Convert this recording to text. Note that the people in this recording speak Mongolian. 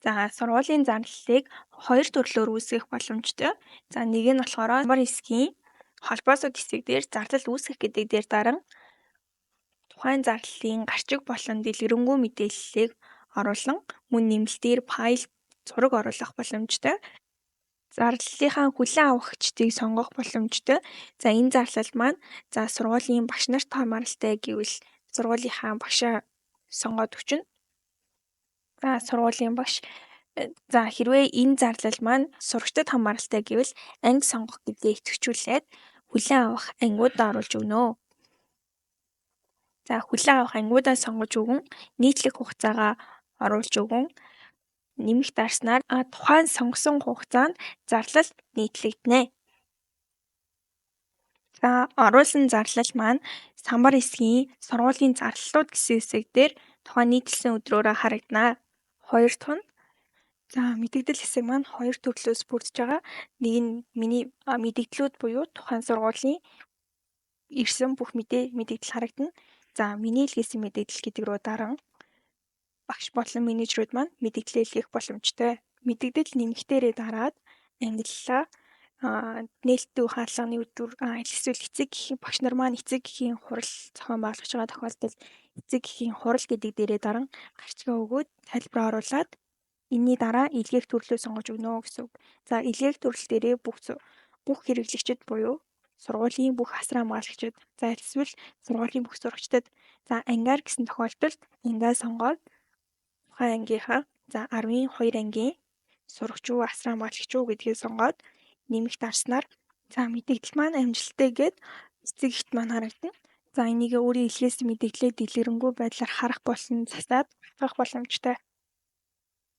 За сургуулийн зарлалыг хоёр төрлөөр үүсгэх боломжтой. За нэг нь болохоор амар хэсгийн холбоосууд хэсэг дээр зарлал үүсгэх гэдэг дээр даран тухайн зарлалын гарчиг болон дэлгэрэнгүй мэдээллийг оруулан мөн нэмэлтээр файл, зураг оруулах боломжтой. Зарлалынхаа хүлээн авахчдыг сонгох боломжтой. За энэ зарлал маань сургуулийн багш нарт хамааралтай гэвэл сургуулийнхаа багшаа сонгоод өгчнө. За сургуулийн багш хэрвээ энэ зарлал маань сурагчдад хамааралтай гэвэл анги сонгох гэдгээ идэвхжүүлээд хүлээн авах ангиудаа оруулж өгнө. За хүлээн авах ангиудаа сонгож өгөн нийтлэг хугацаагаа оруулж өгөн нэмэх дарснаар тухайн сонгосон хугацаанд зарлал нийтлэгдэнэ. За оруулсан зарлал маань самбар хэсгийн сургуулийн зарлалууд гэсэн хэсэг дээр тухайн нийтлсэн өдрөөрөө харагдана. Хоёр дахь нь мэдэгдэл хэсэг маань хоёр төрлөөс бүрдэж байгаа. Нэг нь миний мэдэгдлүүд буюу тухайн сургуулийн ирсэн бүх мэдэгдэл харагдана. За миний л хийсэн мэдэгдэл гэдэг рүү даран багш болон менежерүүд маань мэдэгдлээ илгээх боломжтой. Мэдэгдэл нэмэхтээрээ дараад ангиллаа нээлттэй үе хаалганы өдөр эсвэл эцэг эхийн багш нар маань эцэг эхийн хурал зохион байгуулж байгаа тохиолдолд эцэг эхийн хурал гэдэг дээрээ даран гарчгаа өгөөд тайлбараа оруулаад энэний дараа илгээх төрлөө сонгож өгнө гэсэн үг. За илгээх төрөл дээрээ бүх хэрэглэгчид буюу сургуулийн бүх асар хамгаалагчид эсвэл сургуулийн бүх сурагчдад ангиар гэсэн тохиолдолд ангиа сонгоод тухайн ангийнхаа 12 ангийн сурагч уу асар хамгаалагч уу гэдгийг сонгоод нэмэх дарснаар мэдэгдэл маань амжилттай гээд эцэг эхт маань харагдана. За энийг өөрийн илгээсэн мэдэгдлээ дэлгэрэнгүй байдлаар харах болон засаад батгах боломжтой.